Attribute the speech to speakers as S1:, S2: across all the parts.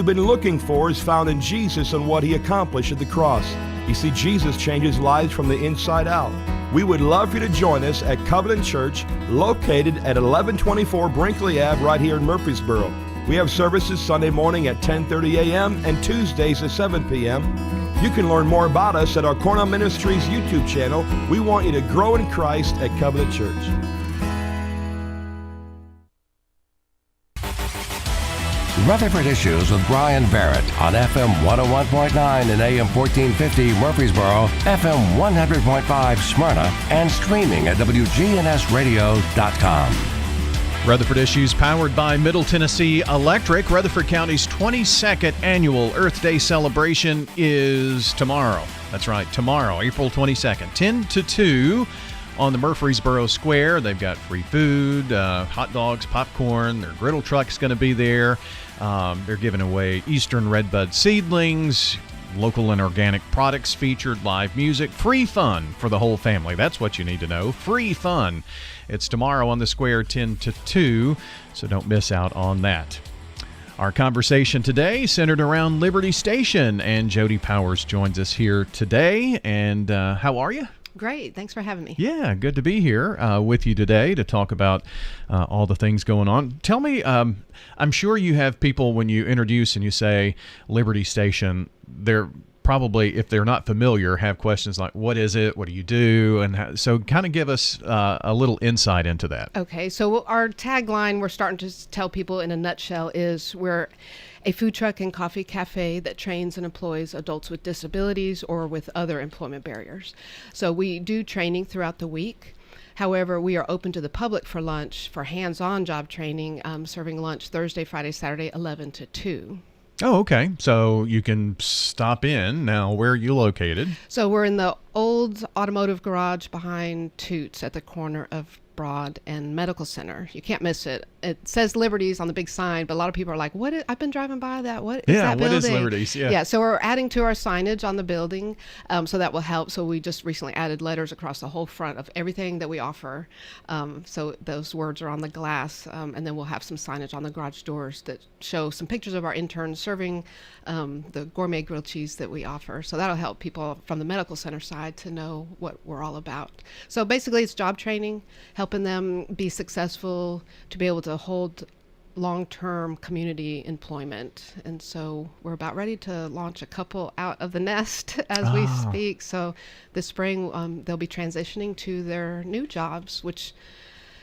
S1: you've been looking for is found in Jesus and what he accomplished at the cross. You see, Jesus changes lives from the inside out. We would love for you to join us at Covenant Church, located at 1124 Brinkley Ave, right here in Murfreesboro. We have services Sunday morning at 10:30 a.m. and Tuesdays at 7 p.m. You can learn more about us at our Cornell Ministries YouTube channel. We want you to grow in Christ at Covenant Church.
S2: Rutherford Issues with Brian Barrett on FM 101.9 and AM 1450 Murfreesboro, FM 100.5 Smyrna, and streaming at WGNSradio.com.
S3: Rutherford Issues powered by Middle Tennessee Electric. Rutherford County's 22nd annual Earth Day celebration is tomorrow. That's right, tomorrow, April 22nd, 10 to 2 on the Murfreesboro Square. They've got free food, hot dogs, popcorn. Their griddle truck's going to be there. They're giving away Eastern Redbud seedlings, local and organic products featured, live music, free fun for the whole family. That's what you need to know. Free fun. It's tomorrow on the Square, 10 to 2, so don't miss out on that. Our conversation today centered around Liberty Station, and Jody Powers joins us here today. And how are you?
S4: Great. Thanks for having me.
S3: Yeah, good to be here with you today to talk about all the things going on. Tell me, I'm sure you have people when you introduce and you say Liberty Station, they're probably, if they're not familiar, have questions like, what is it? What do you do? And so kind of give us a little insight into that.
S4: Okay. So our tagline, we're starting to tell people in a nutshell, is we're a food truck and coffee cafe that trains and employs adults with disabilities or with other employment barriers. So we do training throughout the week. However, we are open to the public for lunch, for hands-on job training, serving lunch Thursday, Friday, Saturday, 11 to 2.
S3: Oh, okay. So you can stop in. Now, where are you located?
S4: So we're in the old automotive garage behind Toots at the corner of Broad and Medical Center. You can't miss it. It says Liberties on the big sign, but a lot of people are like, "What? I've been driving by that. What is that building?"
S3: What is Liberties?
S4: Yeah. So we're adding to our signage on the building, so that will help. So we just recently added letters across the whole front of everything that we offer. So those words are on the glass, and then we'll have some signage on the garage doors that show some pictures of our interns serving the gourmet grilled cheese that we offer. So that'll help people from the medical center side to know what we're all about. So basically, it's job training, helping them be successful to be able to hold long-term community employment. And so we're about ready to launch a couple out of the nest as we speak. So this spring, they'll be transitioning to their new jobs, which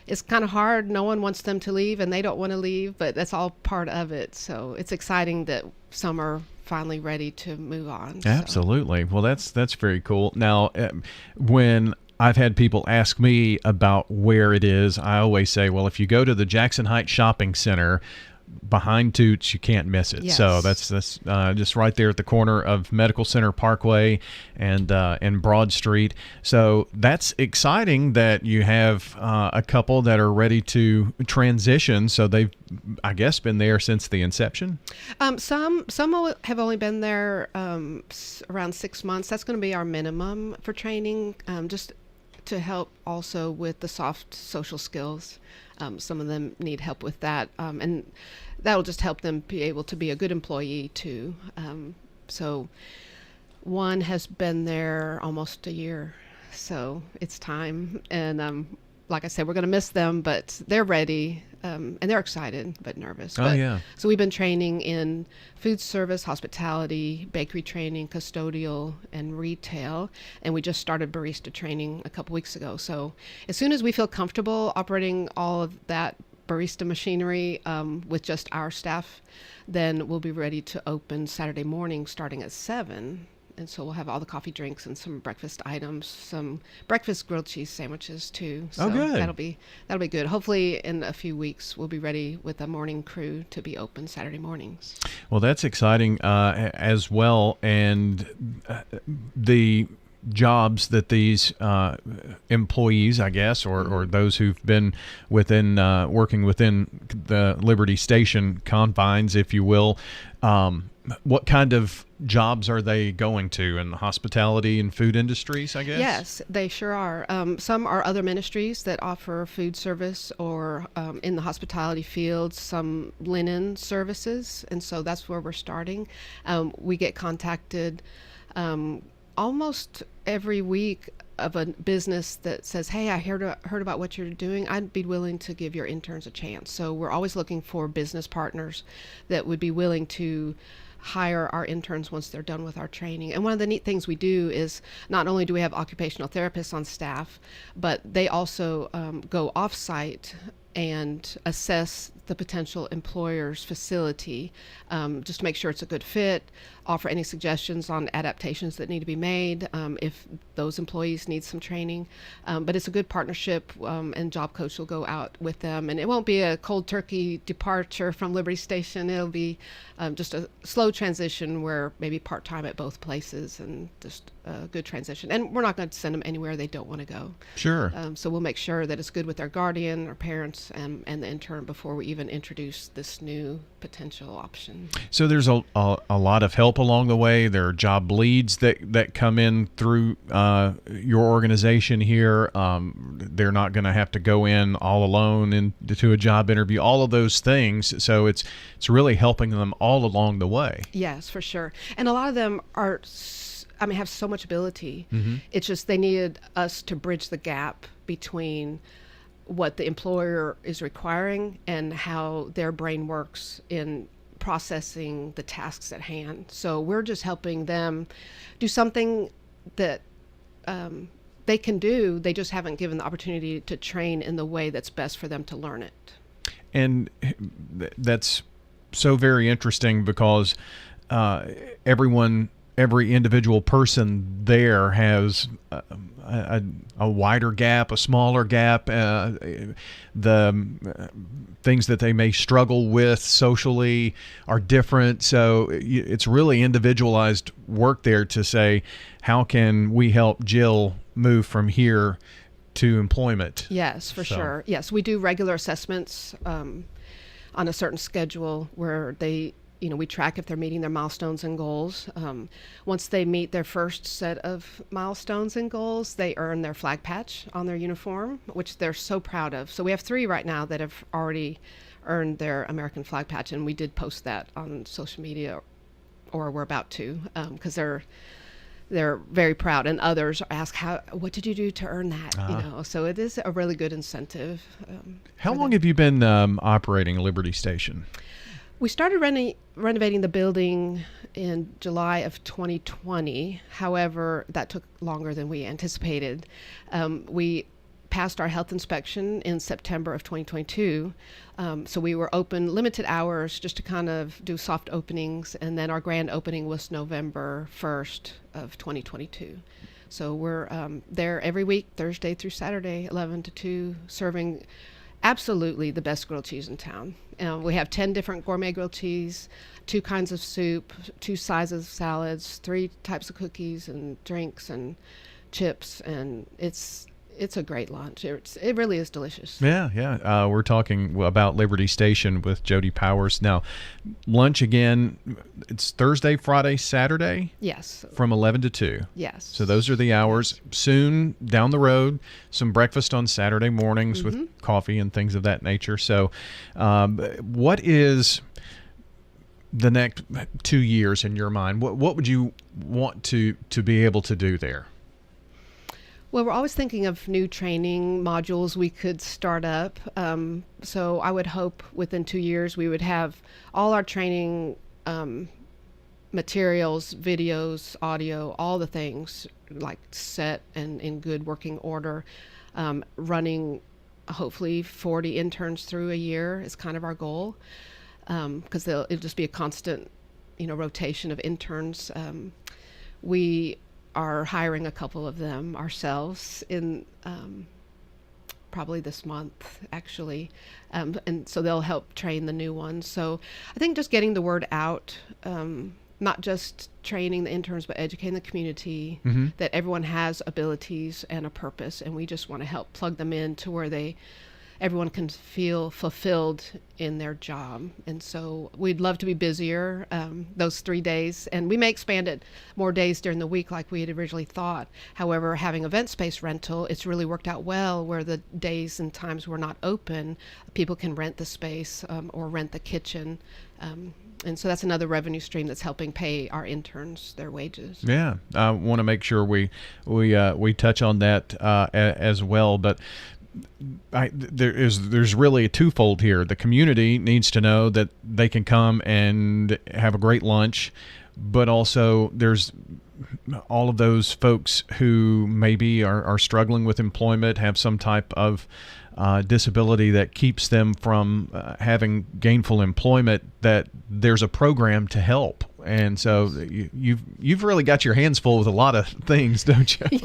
S4: is kind of hard. No one wants them to leave, and they don't want to leave, but that's all part of it. So it's exciting that some are finally ready to move on.
S3: Absolutely. Well, that's very cool. Now, when I've had people ask me about where it is, I always say, well, if you go to the Jackson Heights Shopping Center behind Toots, you can't miss it.
S4: Yes.
S3: So that's just right there at the corner of Medical Center Parkway and Broad Street. So that's exciting that you have a couple that are ready to transition. So they've, I guess, been there since the inception.
S4: Some have only been there around 6 months. That's going to be our minimum for training, just to help also with the soft social skills. Some of them need help with that, and that'll just help them be able to be a good employee too. So one has been there almost a year, so it's time. And like I said, we're going to miss them, but they're ready, and they're excited but nervous.
S3: Yeah.
S4: So we've been training in food service, hospitality, bakery training, custodial, and retail, and we just started barista training a couple weeks ago. So as soon as we feel comfortable operating all of that barista machinery with just our staff, then we'll be ready to open Saturday morning starting at 7. And so we'll have all the coffee drinks and some breakfast items, some breakfast grilled cheese sandwiches too. So
S3: good.
S4: That'll be good. Hopefully in a few weeks we'll be ready with a morning crew to be open Saturday mornings.
S3: Well, that's exciting as well. And the jobs that these employees, I guess, or those who've been working within the Liberty Station confines, if you will, what kind of jobs are they going to? In the hospitality and food industries, I guess?
S4: Yes, they sure are. Some are other ministries that offer food service or in the hospitality field, some linen services. And so that's where we're starting. We get contacted almost every week of a business that says, hey, I heard about what you're doing. I'd be willing to give your interns a chance. So we're always looking for business partners that would be willing to hire our interns once they're done with our training. And one of the neat things we do is not only do we have occupational therapists on staff, but they also go off-site and assess the potential employer's facility, just to make sure it's a good fit, offer any suggestions on adaptations that need to be made if those employees need some training. But it's a good partnership, and Job Coach will go out with them. And it won't be a cold turkey departure from Liberty Station. It'll be just a slow transition where maybe part-time at both places and just a good transition. And we're not going to send them anywhere they don't want to go.
S3: Sure.
S4: So we'll make sure that it's good with their guardian or parents and the intern before we even introduce this new potential option.
S3: So there's a lot of help along the way. There are job leads that come in through your organization here. They're not going to have to go in all alone into a job interview, all of those things. So it's really helping them all along the way.
S4: Yes, for sure. And a lot of them are, have so much ability.
S3: Mm-hmm.
S4: It's just they needed us to bridge the gap between what the employer is requiring and how their brain works in processing the tasks at hand. So we're just helping them do something that they can do. They just haven't given the opportunity to train in the way that's best for them to learn it. And
S3: that's so very interesting because every individual person there has a wider gap, a smaller gap, the things that they may struggle with socially are different. So it's really individualized work there to say, how can we help Jill move from here to employment?
S4: Yes, for sure. Yes, we do regular assessments on a certain schedule where we track if they're meeting their milestones and goals. Once they meet their first set of milestones and goals, they earn their flag patch on their uniform, which they're so proud of. So we have 3 right now that have already earned their American flag patch, and we did post that on social media, or we're about to, because they're very proud. And others ask, what did you do to earn that? So it is a really good incentive.
S3: How long have you been operating Liberty Station?
S4: We started renovating the building in July of 2020. However, that took longer than we anticipated. We passed our health inspection in September of 2022. So we were open limited hours just to kind of do soft openings. And then our grand opening was November 1st of 2022. So we're there every week, Thursday through Saturday, 11 to 2, serving absolutely the best grilled cheese in town. We have 10 different gourmet grilled cheese, 2 kinds of soup, 2 sizes of salads, 3 types of cookies and drinks and chips, and it's a great lunch. It really is delicious.
S3: Yeah. We're talking about Liberty Station with Jody Powers. Now, lunch again, it's Thursday, Friday, Saturday?
S4: Yes.
S3: From 11 to 2?
S4: Yes.
S3: So those are the hours. Soon, down the road, some breakfast on Saturday mornings with coffee and things of that nature. So what is the next 2 years in your mind? What would you want to be able to do there?
S4: Well, we're always thinking of new training modules we could start up. So I would hope within 2 years we would have all our training materials, videos, audio, all the things like set and in good working order, running hopefully 40 interns through a year is kind of our goal, because it'll just be a constant, rotation of interns. We are hiring a couple of them ourselves in probably this month, actually. And so they'll help train the new ones. So I think just getting the word out, not just training the interns, but educating the community that everyone has abilities and a purpose. And we just want to help plug them in to where they everyone can feel fulfilled in their job. And so we'd love to be busier those 3 days, and we may expand it more days during the week like we had originally thought. However, having event space rental, it's really worked out well where the days and times we're not open, people can rent the space or rent the kitchen. And so that's another revenue stream that's helping pay our interns their wages.
S3: Yeah, I want to make sure we touch on that as well. But there's really a twofold here. The community needs to know that they can come and have a great lunch, but also there's all of those folks who maybe are struggling with employment, have some type of disability that keeps them from having gainful employment, that there's a program to help. And so you've really got your hands full with a lot of things, don't you?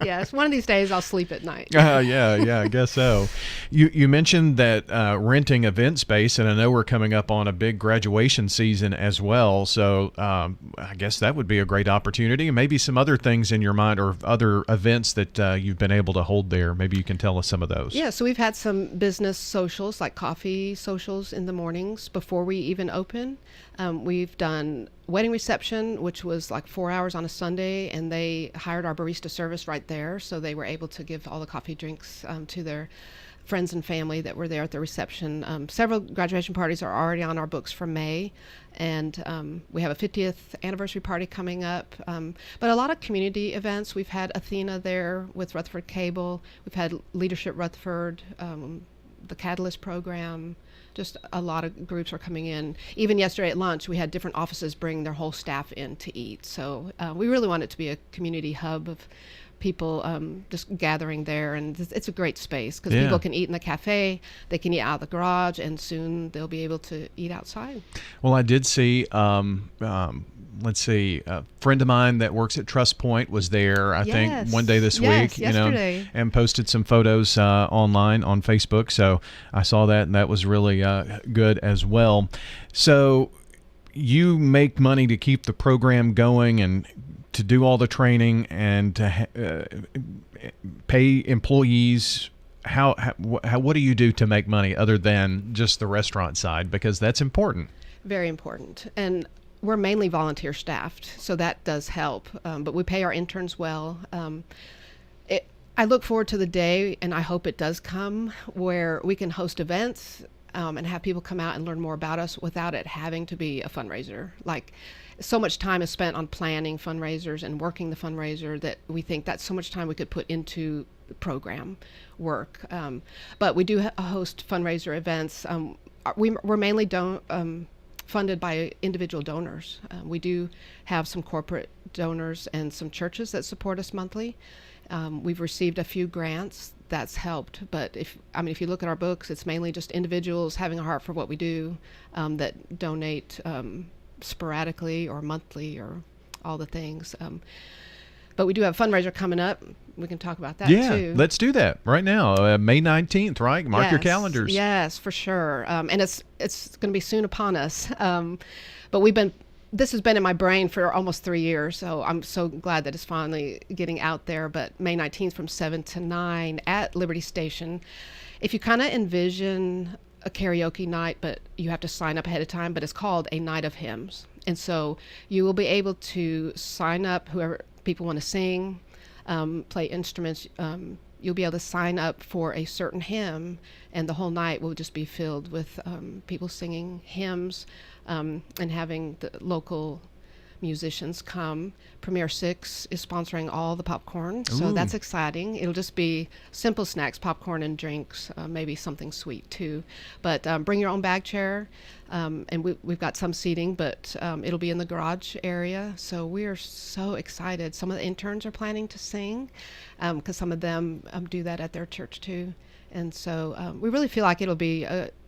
S4: Yes. One of these days I'll sleep at night.
S3: Yeah, I guess so. You mentioned that renting event space, and I know we're coming up on a big graduation season as well. So I guess that would be a great opportunity. And maybe some other things in your mind or other events that you've been able to hold there. Maybe you can tell us some of those.
S4: Yeah, so we've had some business socials, like coffee socials in the mornings before we even open. We've done wedding reception, which was like 4 hours on a Sunday, and they hired our barista service right there, so they were able to give all the coffee drinks to their friends and family that were there at the reception. Several graduation parties are already on our books for May, and we have a 50th anniversary party coming up. But a lot of community events. We've had Athena there with Rutherford Cable. We've had Leadership Rutherford, the Catalyst program. Just a lot of groups are coming in. Even yesterday at lunch, we had different offices bring their whole staff in to eat. So we really want it to be a community hub of people just gathering there, and it's a great space because people can eat in the cafe, they can eat out of the garage, and soon they'll be able to eat outside.
S3: Well, I did see let's see, a friend of mine that works at Trust Point was there, I think, one day this week,
S4: yesterday.
S3: And posted some photos online on Facebook. So I saw that, and that was really good as well. So you make money to keep the program going and to do all the training and to pay employees. What do you do to make money other than just the restaurant side? Because that's important.
S4: Very important. And we're mainly volunteer staffed, so that does help. But we pay our interns well. I look forward to the day, and I hope it does come, where we can host events and have people come out and learn more about us without it having to be a fundraiser. Like, so much time is spent on planning fundraisers and working the fundraiser that we think that's so much time we could put into the program work. But we do host fundraiser events. We're mainly funded by individual donors. We do have some corporate donors and some churches that support us monthly. We've received a few grants. That's helped. But if you look at our books, it's mainly just individuals having a heart for what we do that donate sporadically or monthly or all the things. But we do have a fundraiser coming up. We can talk about that too.
S3: Yeah, let's do that right now. May 19th, right? Mark your calendars.
S4: Yes, for sure. And it's going to be soon upon us. But this has been in my brain for almost 3 years, so I'm so glad that it's finally getting out there. But May 19th from 7 to 9 at Liberty Station. If you kind of envision a karaoke night, but you have to sign up ahead of time, but it's called a night of hymns. And so you will be able to sign up, whoever people want to sing, play instruments. You'll be able to sign up for a certain hymn, and the whole night will just be filled with people singing hymns and having the local musicians come. Premier 6 is sponsoring all the popcorn, so that's exciting. It'll just be simple snacks, popcorn and drinks, maybe something sweet too. But bring your own bag chair, and we've got some seating, but it'll be in the garage area. So we are so excited. Some of the interns are planning to sing because some of them do that at their church too. And so we really feel like it'll be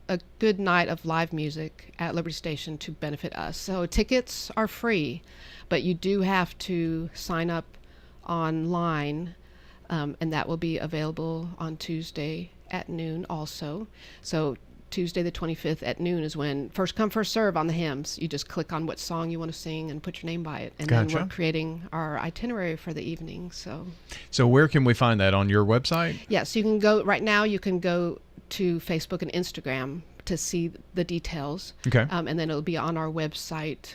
S4: a good night of live music at Liberty Station to benefit us. So tickets are free, but you do have to sign up online, and that will be available on Tuesday at noon also. So Tuesday the 25th at noon is when first come, first serve on the hymns. You just click on what song you want to sing and put your name by it. And then we're creating our itinerary for the evening. So where can we find that? On your website? Yes, you can go, right now you can go to Facebook and Instagram to see the details.
S3: Okay.
S4: And then it'll be on our website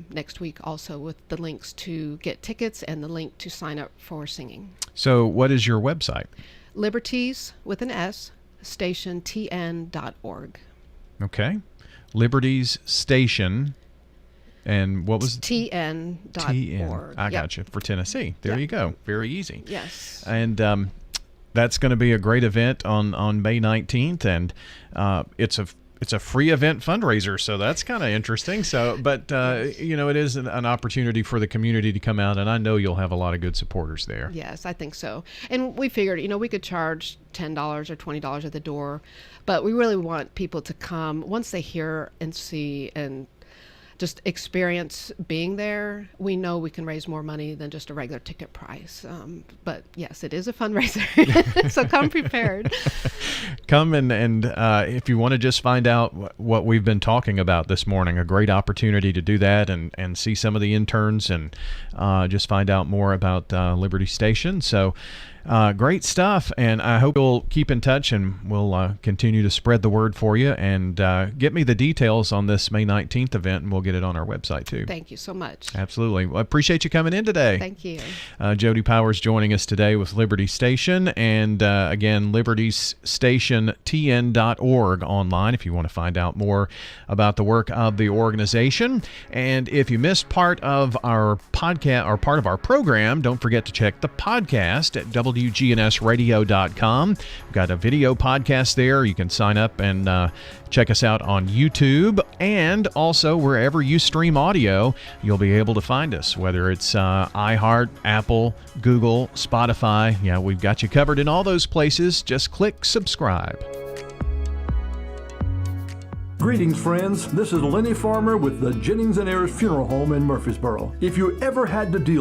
S4: next week also with the links to get tickets and the link to sign up for singing.
S3: So what is your website?
S4: Liberties with an S, stationtn.org.
S3: Okay. Liberties Station. And what was
S4: TN.org.
S3: TN. I got you. For Tennessee. There you go. Very easy.
S4: Yes.
S3: And that's going to be a great event on May 19th, and it's a free event fundraiser, so that's kind of interesting. So, but it is an opportunity for the community to come out, and I know you'll have a lot of good supporters there.
S4: Yes, I think so. And we figured, we could charge $10 or $20 at the door, but we really want people to come once they hear and see and just experience being there. We know we can raise more money than just a regular ticket price. But yes, it is a fundraiser, so come prepared.
S3: Come and if you want to just find out what we've been talking about this morning, a great opportunity to do that and see some of the interns and just find out more about Liberty Station. So great stuff, and I hope you'll keep in touch, and we'll continue to spread the word for you, and get me the details on this May 19th event, and we'll get it on our website too.
S4: Thank you so much.
S3: Absolutely. Well, I appreciate you coming in today.
S4: Thank you.
S3: Jody Powers joining us today with Liberty Station, and again, libertiesstationtn.org online if you want to find out more about the work of the organization. And if you missed part of our podcast or part of our program, don't forget to check the podcast at WGNSradio.com. We've got a video podcast there. You can sign up and check us out on YouTube, and also wherever you stream audio, you'll be able to find us, whether it's iHeart, Apple, Google, Spotify. Yeah, we've got you covered in all those places. Just click subscribe.
S5: Greetings, friends. This is Lenny Farmer with the Jennings & Ayers Funeral Home in Murfreesboro. If you ever had to deal